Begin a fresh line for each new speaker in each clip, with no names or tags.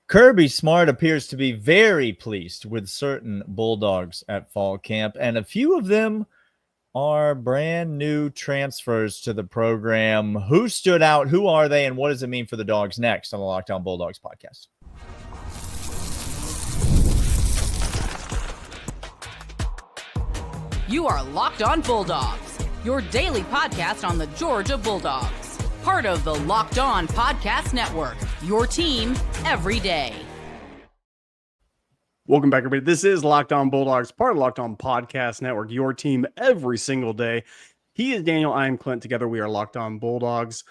Kirby Smart appears to be very pleased with certain Bulldogs at fall camp, and a few of them are brand new transfers to the program. Who stood out? Who are they? And what does it mean for the Dogs next on the Locked On Bulldogs podcast?
You are Locked On Bulldogs, your daily podcast on the Georgia Bulldogs. Part of the Locked On Podcast Network, your team every day.
Welcome back, everybody. This is Locked On Bulldogs, part of Locked On Podcast Network, your team every single day. He is Daniel. I am Clint. Together, we are Locked On Bulldogs.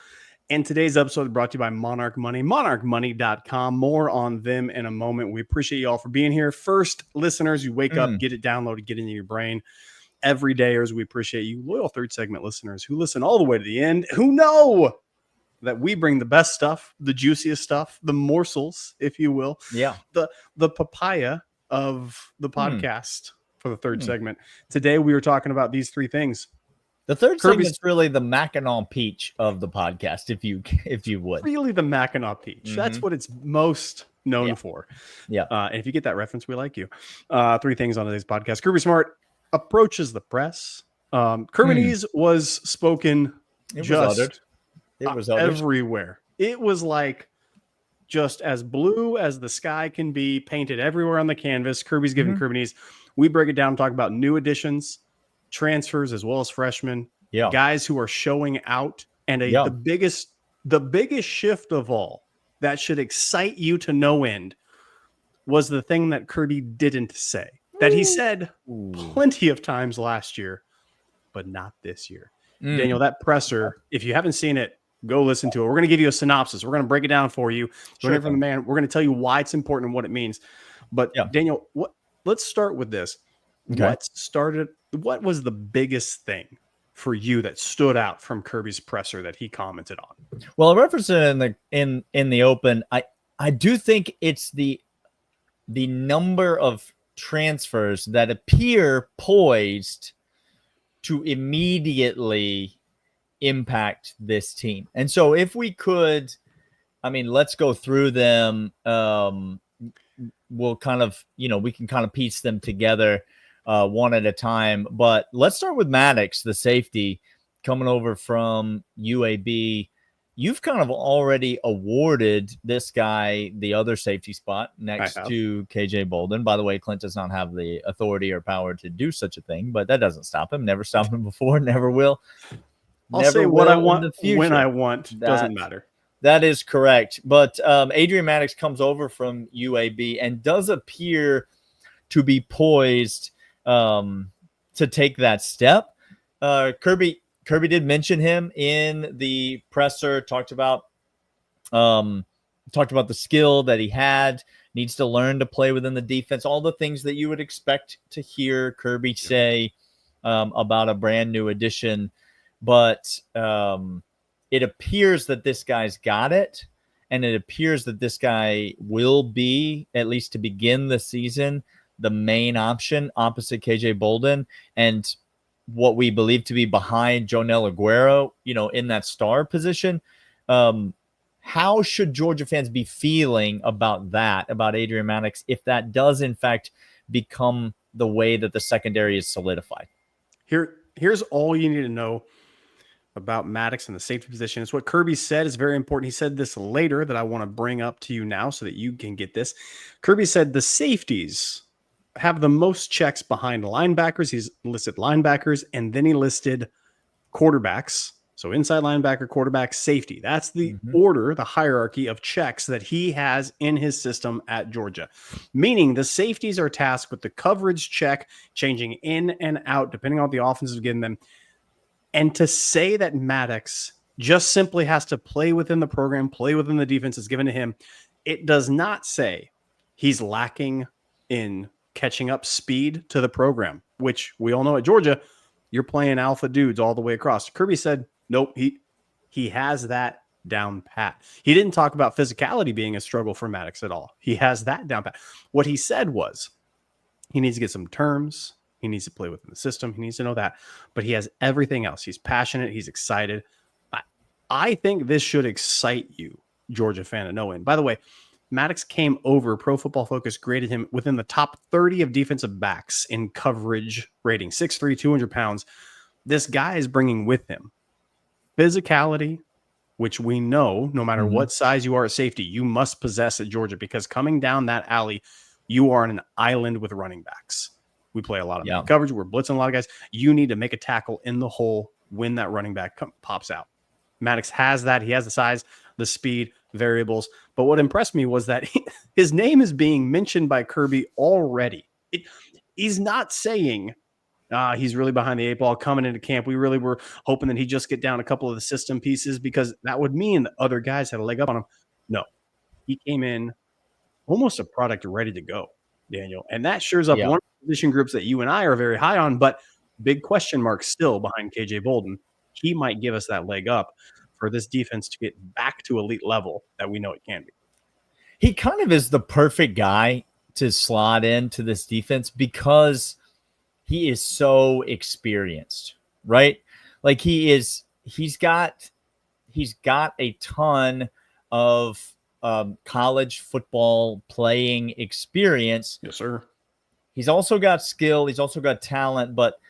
And today's episode is brought to you by Monarch Money, monarchmoney.com. More on them in a moment. We appreciate you all for being here. First, listeners, you wake up, get it downloaded, get it into your brain. Every dayers, we appreciate you. Loyal third segment listeners who listen all the way to the end, who know that we bring the best stuff, the juiciest stuff, the morsels, if you will.
Yeah.
The papaya of the podcast for the third segment. Today, we were talking about these three things.
The third segment is really the Mackinac peach of the podcast, if you would. Really
the Mackinac peach. That's what it's most known for.
Yeah.
And if you get that reference, we like you. Three things on today's podcast. Kirby Smart approaches the press. Kirby was spoken
It was
everywhere. It was like just as blue as the sky can be, painted everywhere on the canvas. Kirby's giving Kirby. We break it down and talk about new additions, transfers, as well as freshmen, guys who are showing out. And the biggest shift of all that should excite you to no end was the thing that Kirby didn't say, that he said plenty of times last year, but not this year. Daniel, that presser, if you haven't seen it, go listen to it. We're going to give you a synopsis. We're going to break it down for you. From the man. We're going to tell you why it's important and what it means. But Daniel, let's start with this.
Okay.
What was the biggest thing for you that stood out from Kirby's presser that he commented on?
Well, I referenced it in the open. I do think it's the number of transfers that appear poised to immediately impact this team. And so if we could, let's go through them. We'll kind of, we can kind of piece them together one at a time. But let's start with Maddox, the safety coming over from UAB. You've kind of already awarded this guy the other safety spot next to KJ Bolden. By the way, Clint does not have the authority or power to do such a thing, but that doesn't stop him. Never stopped him before, never will.
I'll say what I want when I want. Doesn't matter.
That is correct. But Adrian Maddox comes over from UAB and does appear to be poised to take that step. Kirby did mention him in the presser, talked about the skill that he had, needs to learn to play within the defense, all the things that you would expect to hear Kirby say about a brand new addition. But it appears that this guy's got it, and it appears that this guy will be, at least to begin the season, the main option opposite KJ Bolden. And what we believe to be behind Jonel Aguero, in that star position. How should Georgia fans be feeling about that, about Adrian Maddox, if that does in fact become the way that the secondary is solidified?
Here's all you need to know about Maddox and the safety position. It's what Kirby said is very important. He said this later that I want to bring up to you now so that you can get this. Kirby said the safeties have the most checks behind linebackers. He's listed linebackers, and then he listed quarterbacks. So inside linebacker, quarterback, safety. That's the order, the hierarchy of checks that he has in his system at Georgia. Meaning the safeties are tasked with the coverage check, changing in and out, depending on what the offense is giving them. And to say that Maddox just simply has to play within the program, play within the defense is given to him, it does not say he's lacking in catching up speed to the program, which we all know at Georgia, you're playing alpha dudes all the way across. Kirby said, nope, he has that down pat. He didn't talk about physicality being a struggle for Maddox at all. He has that down pat. What he said was he needs to get some terms. He needs to play within the system. He needs to know that, but he has everything else. He's passionate. He's excited. I think this should excite you, Georgia fan, to no end. By the way, Maddox came over. Pro Football Focus graded him within the top 30 of defensive backs in coverage rating. 6'3", 200 pounds. This guy is bringing with him physicality, which we know no matter what size you are at safety, you must possess at Georgia, because coming down that alley, you are on an island with running backs. We play a lot of man coverage. We're blitzing a lot of guys. You need to make a tackle in the hole when that running back pops out. Maddox has that. He has the size, the speed, variables. But what impressed me was that his name is being mentioned by Kirby already. He's not saying he's really behind the 8 ball coming into camp. We really were hoping that he'd just get down a couple of the system pieces, because that would mean that other guys had a leg up on him. No, he came in almost a product ready to go, Daniel. And that shores up one of the position groups that you and I are very high on, but big question mark still behind KJ Bolden. He might give us that leg up for this defense to get back to elite level that we know it can be.
He kind of is the perfect guy to slot into this defense because he is so experienced, right? Like he's got a ton of college football playing experience.
Yes, sir.
He's also got skill. He's also got talent, but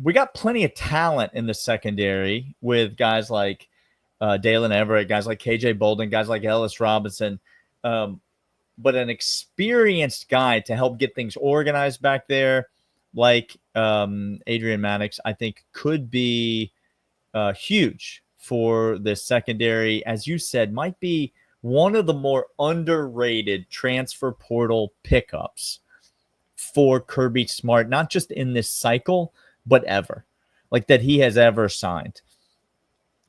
we got plenty of talent in the secondary with guys like Dalen Everett, guys like KJ Bolden, guys like Ellis Robinson. But an experienced guy to help get things organized back there, like Adrian Maddox, I think could be huge for the secondary. As you said, might be one of the more underrated transfer portal pickups for Kirby Smart, not just in this cycle, but ever, like that he has ever signed.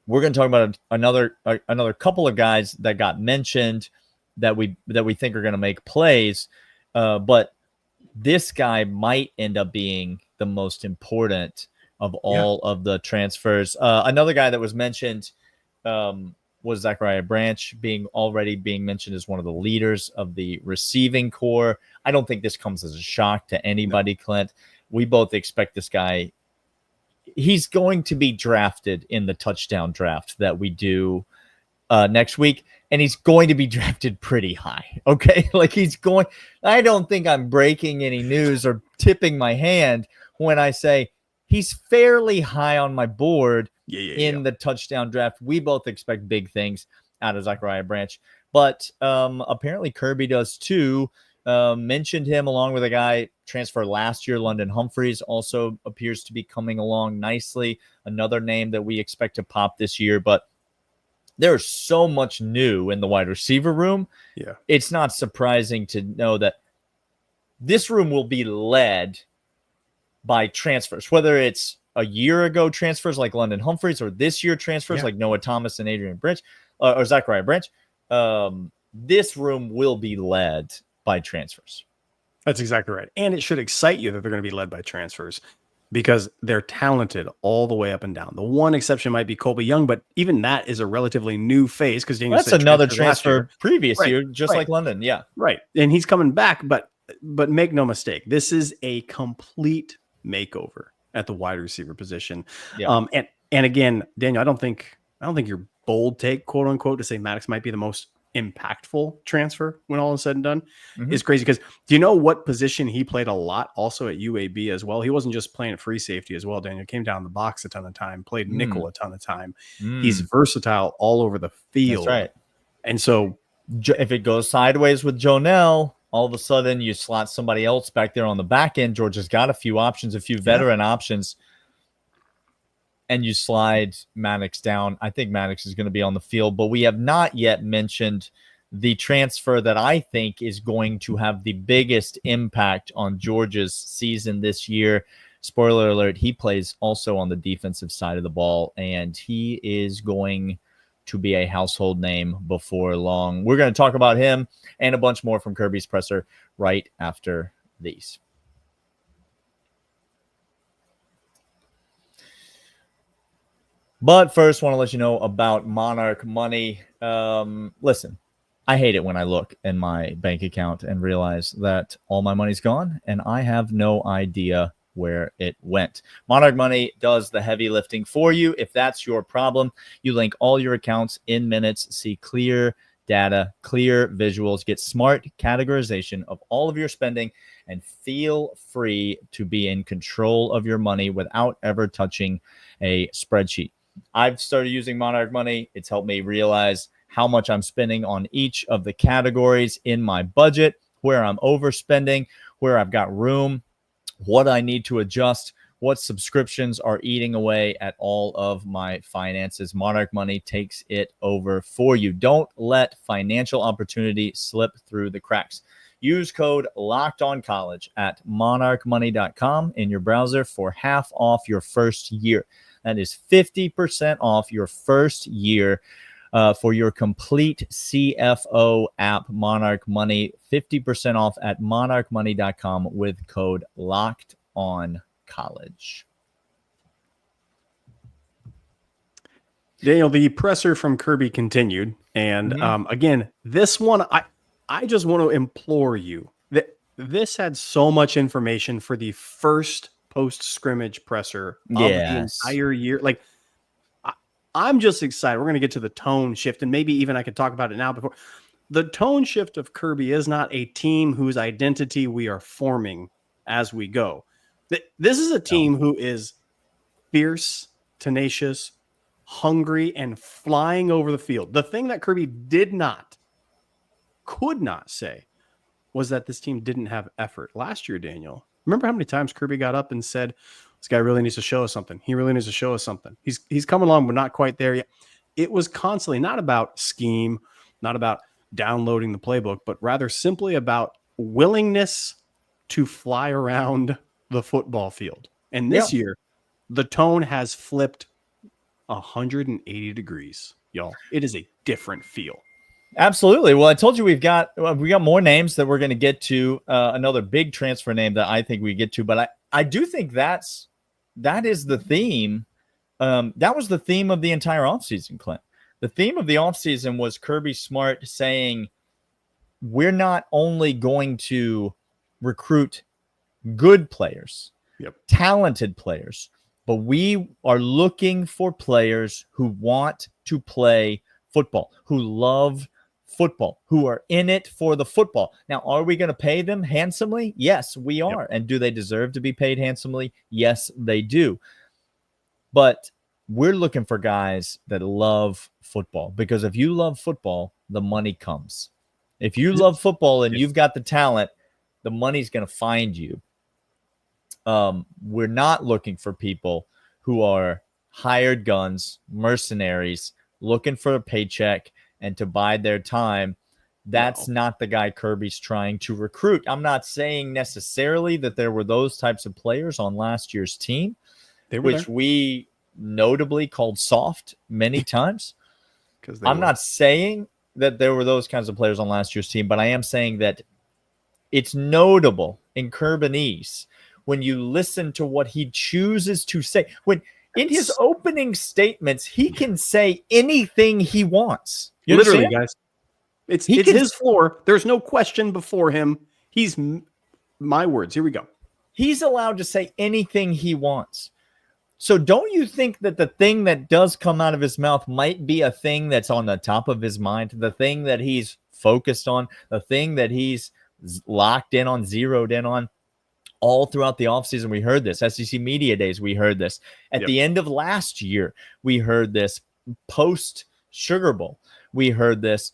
We're going to talk about another couple of guys that got mentioned that we think are going to make plays, but this guy might end up being the most important of all of the transfers. Another guy that was mentioned was Zachariah Branch, being mentioned as one of the leaders of the receiving core. I don't think this comes as a shock to anybody, Clint. We both expect this guy. He's going to be drafted in the touchdown draft that we do next week, and he's going to be drafted pretty high. Okay, like I don't think I'm breaking any news or tipping my hand when I say he's fairly high on my board in the touchdown draft. We both expect big things out of Zachariah Branch, but apparently Kirby does too. Mentioned him along with a guy transfer last year, London Humphreys, also appears to be coming along nicely. Another name that we expect to pop this year, but there's so much new in the wide receiver room. Yeah, it's not surprising to know that this room will be led by transfers, whether it's a year ago transfers like London Humphreys or this year transfers like Noah Thomas and Adrian Branch or Zachariah Branch. This room will be led by transfers.
That's exactly right. And it should excite you that they're going to be led by transfers because they're talented all the way up and down. The one exception might be Colby Young, but even that is a relatively new face because
that's another transfer previous year, just like London. Yeah.
Right. And he's coming back, but make no mistake, this is a complete makeover at the wide receiver position. Yeah. And again, Daniel, I don't think your bold take, quote unquote, to say Maddox might be the most impactful transfer when all is said and done is crazy. Because do you know what position he played a lot also at UAB as well? He wasn't just playing at free safety as well, Daniel. Came down the box a ton of time, played nickel a ton of time. He's versatile all over the field.
That's right.
And so
if it goes sideways with Jonell, all of a sudden you slot somebody else back there on the back end. Georgia's got a few options, a few veteran options, and you slide Maddox down. I think Maddox is going to be on the field, but we have not yet mentioned the transfer that I think is going to have the biggest impact on Georgia's season this year. Spoiler alert, he plays also on the defensive side of the ball, and he is going to be a household name before long. We're going to talk about him and a bunch more from Kirby's presser right after these. But first, want to let you know about Monarch Money. Listen, I hate it when I look in my bank account and realize that all my money's gone and I have no idea where it went. Monarch Money does the heavy lifting for you. If that's your problem, you link all your accounts in minutes, see clear data, clear visuals, get smart categorization of all of your spending, and feel free to be in control of your money without ever touching a spreadsheet. I've started using Monarch Money. It's helped me realize how much I'm spending on each of the categories in my budget, where I'm overspending, where I've got room, what I need to adjust, what subscriptions are eating away at all of my finances. Monarch Money takes it over for you. Don't let financial opportunity slip through the cracks. Use code LOCKEDONCollege at monarchmoney.com in your browser for half off your first year. That is 50% off your first year for your complete CFO app, Monarch Money. 50% off at monarchmoney.com with code LOCKEDONCollege.
Daniel, the presser from Kirby continued. And again, this one, I just want to implore you that this had so much information for the first post-scrimmage presser of the entire year. Like, I'm just excited. We're going to get to the tone shift, and maybe even I could talk about it now. Before the tone shift of Kirby is not a team whose identity we are forming as we go. This is a team who is fierce, tenacious, hungry, and flying over the field. The thing that Kirby could not say was that this team didn't have effort. Last year, Daniel, remember how many times Kirby got up and said, this guy really needs to show us something. He really needs to show us something. He's coming along, but not quite there yet. It was constantly not about scheme, not about downloading the playbook, but rather simply about willingness to fly around the football field. And this year, the tone has flipped 180 degrees, y'all. It is a different feel.
Absolutely. Well, I told you we got more names that we're going to get to. Another big transfer name that I think we get to, but I do think that is the theme. That was the theme of the entire offseason, Clint. The theme of the offseason was Kirby Smart saying, we're not only going to recruit good players, talented players, but we are looking for players who want to play football, who love football, who are in it for the football. Now, are we going to pay them handsomely? Yes, we are. Yep. And do they deserve to be paid handsomely? Yes, they do. But we're looking for guys that love football, because if you love football, the money comes. If you love football and you've got the talent, the money's going to find you. We're not looking for people who are hired guns, mercenaries, looking for a paycheck and to bide their time. That's not the guy Kirby's trying to recruit. I'm not saying necessarily that there were those types of players on last year's team, which we notably called soft many times. I'm not saying that there were those kinds of players on last year's team, but I am saying that it's notable in Kirby's when you listen to what he chooses to say. When in his opening statements, he can say anything he wants.
Literally, guys. It's his floor. There's no question before him. He's my words. Here we go.
He's allowed to say anything he wants. So don't you think that the thing that does come out of his mouth might be a thing that's on the top of his mind, the thing that he's focused on, the thing that he's locked in on, zeroed in on? All throughout the offseason, we heard this. SEC Media Days, we heard this. At the end of last year, we heard this. Post Sugar Bowl, we heard this.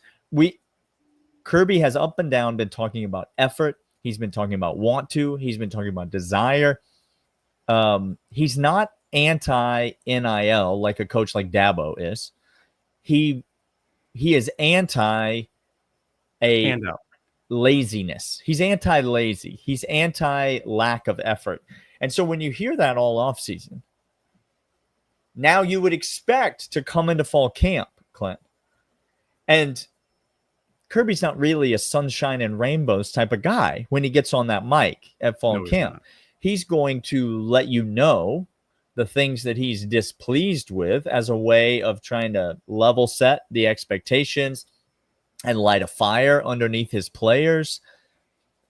Kirby has up and down been talking about effort. He's been talking about want to. He's been talking about desire. He's not anti-NIL like a coach like Dabo is. He is anti a laziness. He's anti-lazy. He's anti-lack of effort. And so when you hear that all offseason, now you would expect to come into fall camp, Clint. And Kirby's not really a sunshine and rainbows type of guy when he gets on that mic at fall camp. He's going to let you know the things that he's displeased with as a way of trying to level set the expectations and light a fire underneath his players.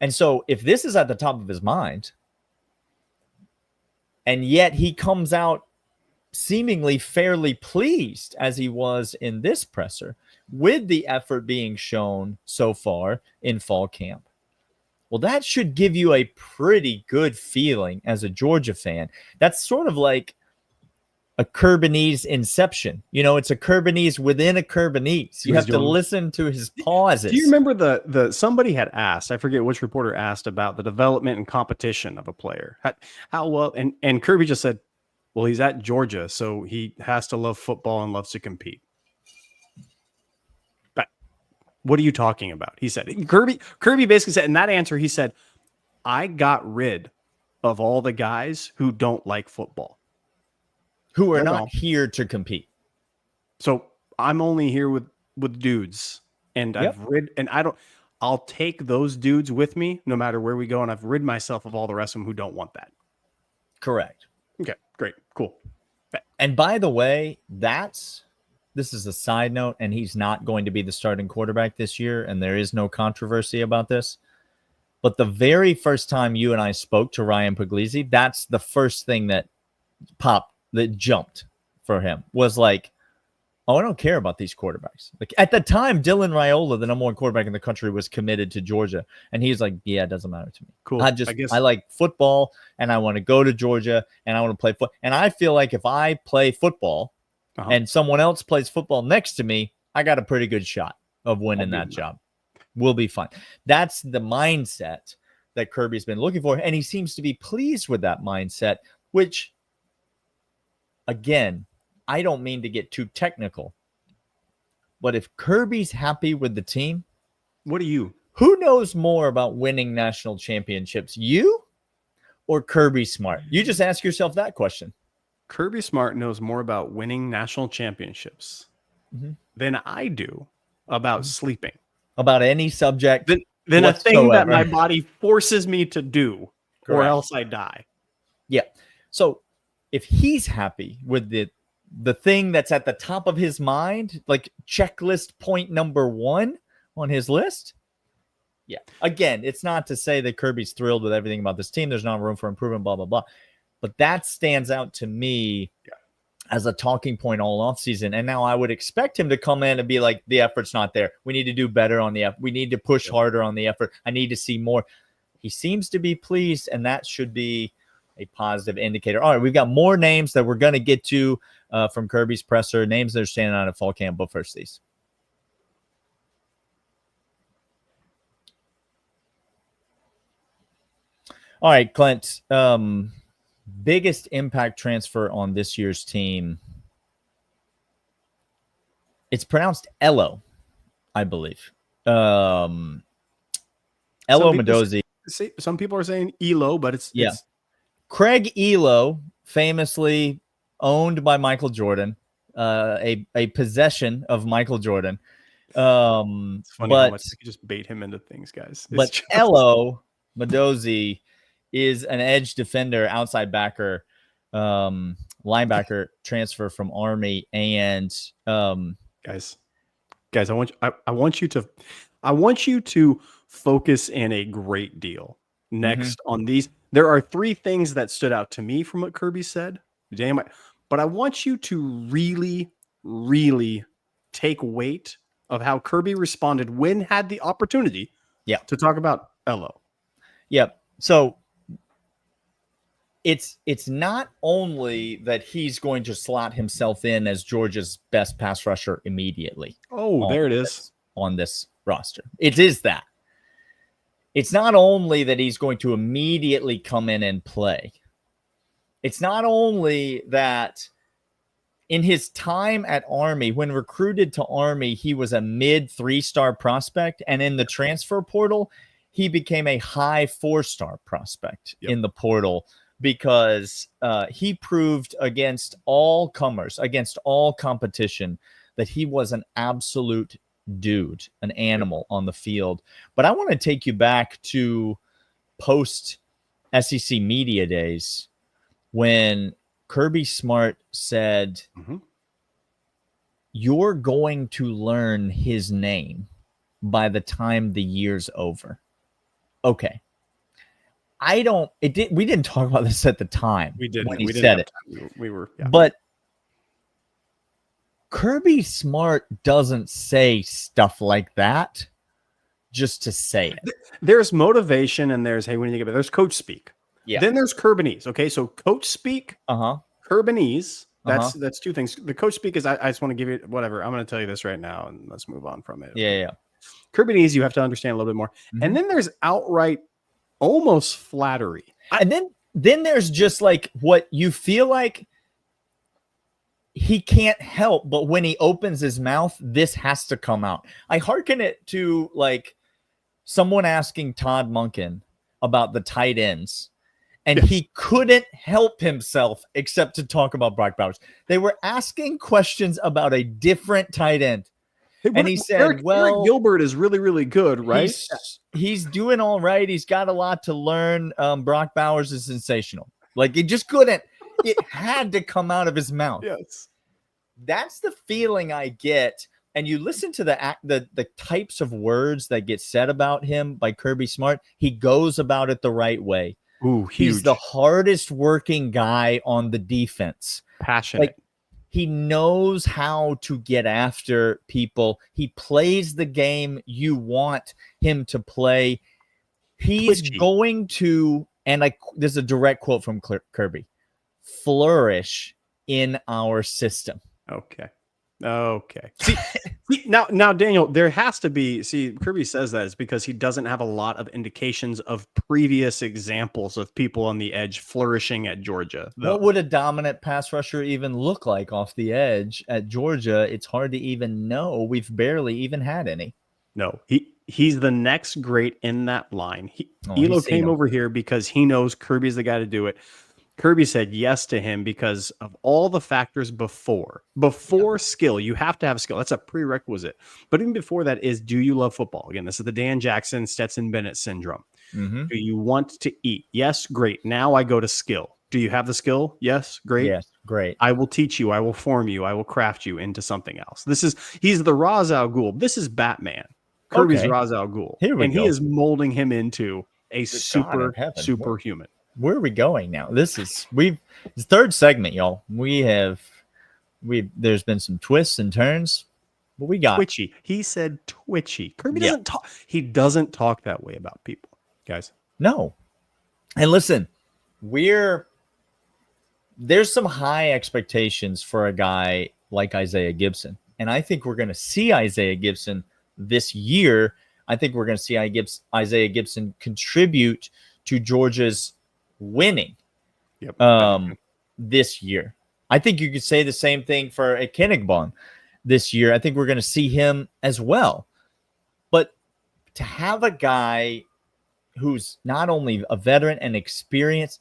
And so if this is at the top of his mind, and yet he comes out seemingly fairly pleased as he was in this presser with the effort being shown so far in fall camp. Well, that should give you a pretty good feeling as a Georgia fan. That's sort of like a Kirby's inception. It's a Kirby's within a Kirby's. You have to listen to his pauses.
Do you remember the somebody had asked, I forget which reporter asked about the development and competition of a player. How well, and Kirby just said, well, he's at Georgia, so he has to love football and loves to compete. But what are you talking about? He said, Kirby basically said in that answer, he said, I got rid of all the guys who don't like football.
Who are not here to compete.
So I'm only here with dudes, and I'll take those dudes with me no matter where we go. And I've rid myself of all the rest of them who don't want that.
Correct.
Okay, great. Cool.
And by the way, this is a side note, and he's not going to be the starting quarterback this year. And there is no controversy about this. But the very first time you and I spoke to Ryan Puglisi, that's the first thing that jumped for him was like, oh, I don't care about these quarterbacks. Like at the time, Dylan Raiola, the number one quarterback in the country, was committed to Georgia. And he's like, yeah, it doesn't matter to me.
Cool.
I like football and I want to go to Georgia and I want to play football. And I feel like if I play football and someone else plays football next to me, I got a pretty good shot of winning that job. We'll be fine. That's the mindset that Kirby's been looking for. And he seems to be pleased with that mindset, which, again, I don't mean to get too technical, but if Kirby's happy with the team,
what are you?
Who knows more about winning national championships, you or Kirby Smart? You just ask yourself that question.
Kirby Smart knows more about winning national championships than I do about sleeping.
About any subject.
Than a thing that my body forces me to do, or else I die.
Yeah. So if he's happy with the thing that's at the top of his mind, like checklist point number 1 on his list. Yeah. Again, it's not to say that Kirby's thrilled with everything about this team. There's not room for improvement, blah, blah, blah. But that stands out to me as a talking point all offseason. And now I would expect him to come in and be like, the effort's not there. We need to do better on the effort. We need to push harder on the effort. I need to see more. He seems to be pleased, and that should be a positive indicator. All right, we've got more names that we're going to get to from Kirby's presser, names that are standing out at fall camp. But first, these. All right, Clint. Biggest impact transfer on this year's team. It's pronounced Elo, I believe. Elo Mendoza.
Some people are saying Elo, but it's
Craig Elo, famously owned by Michael Jordan, a possession of Michael Jordan.
It's funny how much you can just bait him into things, guys.
But Elo Mendoza is an edge defender, outside backer, linebacker transfer from Army, and
guys, I want you to focus in a great deal next on these. There are 3 things that stood out to me from what Kirby said. But I want you to really, really take weight of how Kirby responded when had the opportunity to talk about Elo.
Yep. So it's not only that he's going to slot himself in as Georgia's best pass rusher immediately.
Oh, there it is.
On this roster. It is that. It's not only that he's going to immediately come in and play. It's not only that in his time at Army, when recruited to Army, he was a mid 3-star prospect. And in the transfer portal, he became a high 4-star prospect in the portal because he proved against all comers, against all competition, that he was an absolute dude, an animal on the field. But I want to take you back to post SEC media days when Kirby Smart said, you're going to learn his name by the time the year's over. Okay. We didn't talk about this at the time.
We didn't.
When he
we
said
didn't
it.
We were,
But Kirby Smart doesn't say stuff like that just to say it.
There's motivation and there's, hey, when you get it, there's coach speak.
Yeah.
Then there's Kirbyese. Okay. So coach speak, Kirbyese. That's two things. The coach speak is I just want to give you whatever. I'm going to tell you this right now and let's move on from it.
Yeah.
Kirbyese, you have to understand a little bit more. And then there's outright almost flattery.
And then there's just like what you feel like he can't help, but when he opens his mouth, this has to come out. I hearken it to like someone asking Todd Monken about the tight ends, and he couldn't help himself except to talk about Brock Bowers. They were asking questions about a different tight end. And he said,
Eric Gilbert is really, really good, right?
He's doing all right. He's got a lot to learn. Brock Bowers is sensational. Like, he just couldn't. It had to come out of his mouth.
Yes.
That's the feeling I get. And you listen to the types of words that get said about him by Kirby Smart. He goes about it the right way.
Ooh, huge.
He's the hardest working guy on the defense.
Passionate.
Like, he knows how to get after people. He plays the game you want him to play. He's going to, and this is a direct quote from Kirby, flourish in our system.
Okay. See, now, Daniel, there has to be, Kirby says that is because he doesn't have a lot of indications of previous examples of people on the edge flourishing at Georgia. Though.
What would a dominant pass rusher even look like off the edge at Georgia? It's hard to even know. We've barely even had any.
No, he's the next great in that line. Elo came over here because he knows Kirby's the guy to do it. Kirby said yes to him because of all the factors before skill. You have to have skill. That's a prerequisite. But even before that is, do you love football? Again, this is the Dan Jackson, Stetson Bennett syndrome. Do you want to eat? Yes, great. Now I go to skill. Do you have the skill? Yes, great.
Yes, great.
I will teach you. I will form you. I will craft you into something else. He's the Ra's al Ghul. This is Batman. Kirby's Ra's al Ghul. He is molding him into a superhuman.
Where are we going now? It's the third segment, y'all. There's been some twists and turns, but we got
twitchy. He said twitchy. Kirby doesn't talk. He doesn't talk that way about people, guys.
No. And listen, there's some high expectations for a guy like Isaiah Gibson. And I think we're going to see Isaiah Gibson this year. I think we're going to see Isaiah Gibson contribute to Georgia's winning this year. I think you could say the same thing for a Kennegbon this year. I think we're going to see him as well. But to have a guy who's not only a veteran and experienced,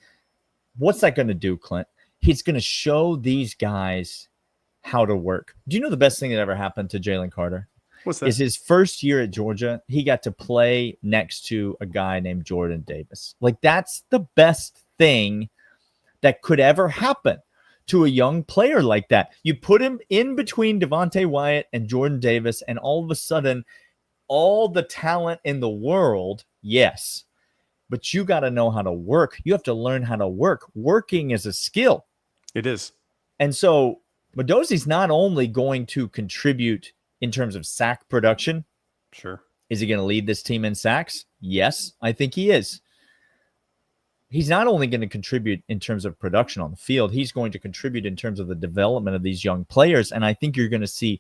what's that going to do, Clint? He's going to show these guys how to work. Do you know the best thing that ever happened to Jalen Carter?
What's that?
Is his first year at Georgia, he got to play next to a guy named Jordan Davis. Like, that's the best thing that could ever happen to a young player like that. You put him in between Devontae Wyatt and Jordan Davis, and all of a sudden, all the talent in the world, yes, but you got to know how to work. You have to learn how to work. Working is a skill.
It is.
And so Medozi's not only going to contribute in terms of sack production.
Sure.
Is he going to lead this team in sacks? Yes, I think he is. He's not only going to contribute in terms of production on the field, he's going to contribute in terms of the development of these young players. And I think you're going to see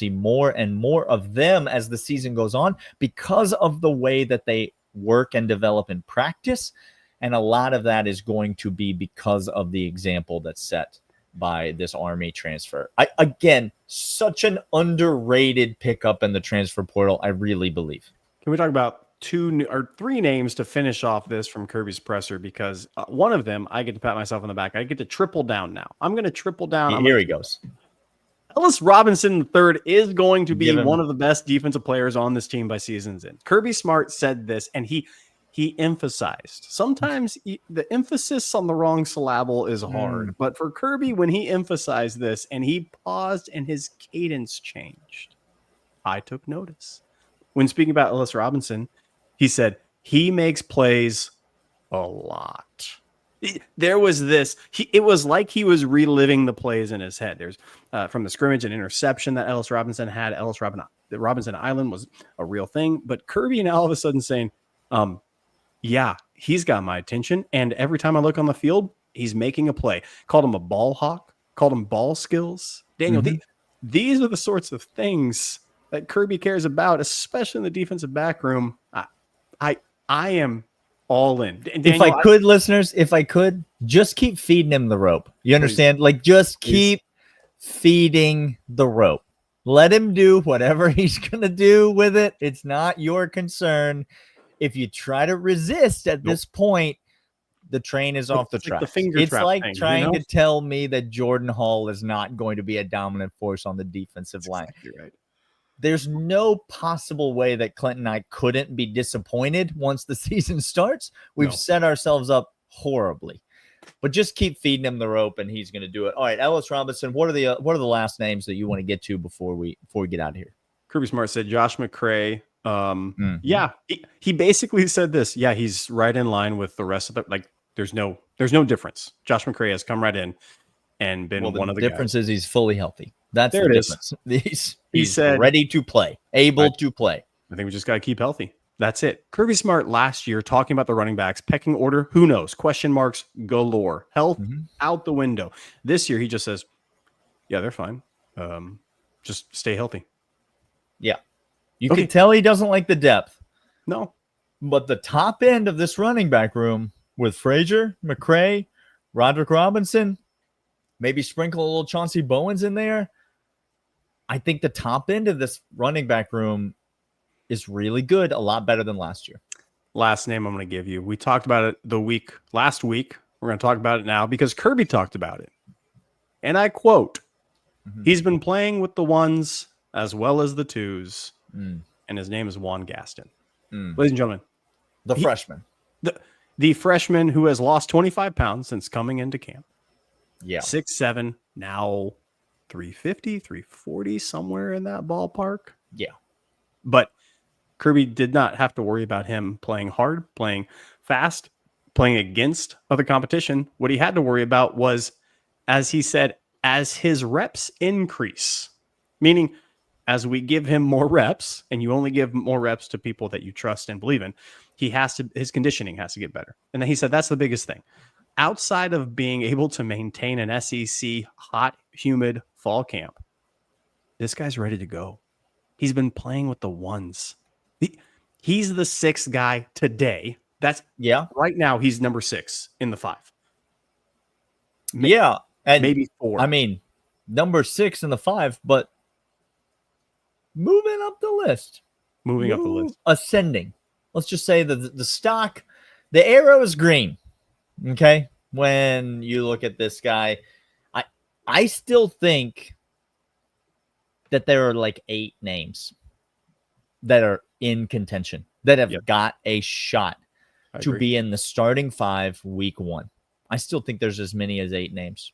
more and more of them as the season goes on because of the way that they work and develop in practice. And a lot of that is going to be because of the example that's set by this Army transfer. Again, such an underrated pickup in the transfer portal, I really believe.
Can we talk about three names to finish off this from Kirby's presser? Because one of them, I get to pat myself on the back. I get to triple down now. I'm going to triple down.
Here he goes.
Ellis Robinson III is going to be one of the best defensive players on this team by season's end. Kirby Smart said this, and he emphasized. Sometimes the emphasis on the wrong syllable is hard, but for Kirby, when he emphasized this and he paused and his cadence changed, I took notice. When speaking about Ellis Robinson, he said he makes plays a lot. There was this. It was like he was reliving the plays in his head. There's from the scrimmage an interception that Ellis Robinson had. Robinson Island was a real thing, but Kirby now all of a sudden saying, yeah, he's got my attention. And every time I look on the field, he's making a play. Called him a ball hawk. Called him ball skills. Daniel, these are the sorts of things that Kirby cares about, especially in the defensive back room. I am all in. Daniel,
if I could, listeners, just keep feeding him the rope. You understand? Like, just keep feeding the rope. Let him do whatever he's going to do with it. It's not your concern. If you try to resist at this point, the train is off the track. It's like trying to tell me that Jordan Hall is not going to be a dominant force on the defensive line.
Exactly right.
There's no possible way that Clint and I couldn't be disappointed once the season starts. We've set ourselves up horribly, but just keep feeding him the rope and he's going to do it. All right, Ellis Robinson, what are the last names that you want to get to before we get out of here?
Kirby Smart said Josh McCray. Yeah, he basically said this. Yeah, he's right in line with the rest of the, like, there's no difference. Josh McCray has come right in and been one of the
difference
guys.
Is he's fully healthy. That's
there
the
it
difference.
Is.
He said ready to play, able to play.
I think we just got to keep healthy. That's it. Kirby Smart last year talking about the running backs, pecking order, who knows? Question marks galore. Health out the window. This year he just says, yeah, they're fine. Just stay healthy.
Yeah. You can tell he doesn't like the depth.
No.
But the top end of this running back room with Frazier, McCray, Roderick Robinson, maybe sprinkle a little Chauncey Bowens in there. I think the top end of this running back room is really good, a lot better than last year.
Last name I'm going to give you. We talked about it last week. We're going to talk about it now because Kirby talked about it. And I quote, he's been playing with the ones as well as the twos. And his name is Juan Gaston. Ladies and gentlemen.
The freshman.
The freshman who has lost 25 pounds since coming into camp.
Yeah.
6'7", now 350, 340, somewhere in that ballpark.
Yeah.
But Kirby did not have to worry about him playing hard, playing fast, playing against other competition. What he had to worry about was, as he said, as his reps increase, meaning as we give him more reps, and you only give more reps to people that you trust and believe in, his conditioning has to get better. And then he said that's the biggest thing. Outside of being able to maintain an SEC hot, humid fall camp, this guy's ready to go. He's been playing with the ones. He's the sixth guy today. Right now he's number 6 in the 5.
And
maybe 4.
I mean, number 6 in the 5, but moving up the list. Ascending. Let's just say the stock, the arrow is green. Okay. When you look at this guy, I still think that there are like 8 names that are in contention that have got a shot to be in the starting 5 week 1. I still think there's as many as 8 names.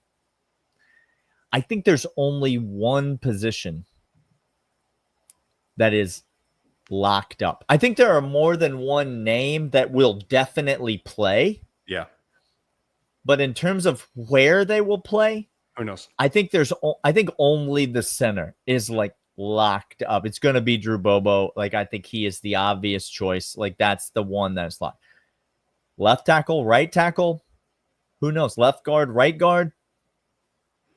I think there's only one position that is locked up. I think there are more than one name that will definitely play.
Yeah.
But in terms of where they will play,
who knows?
I think only the center is like locked up. It's going to be Drew Bobo. Like, I think he is the obvious choice. Like, that's the one that's locked. Left tackle, right tackle, who knows? Left guard, right guard,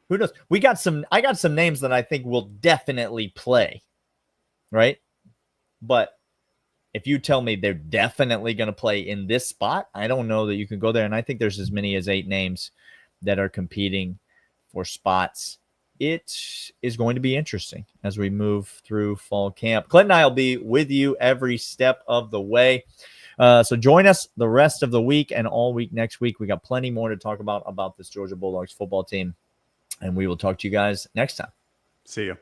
who knows? I got some names that I think will definitely play, right? But if you tell me they're definitely going to play in this spot, I don't know that you can go there. And I think there's as many as 8 names that are competing for spots. It is going to be interesting as we move through fall camp. Clint and I will be with you every step of the way. So join us the rest of the week and all week next week. We got plenty more to talk about this Georgia Bulldogs football team. And we will talk to you guys next time.
See you.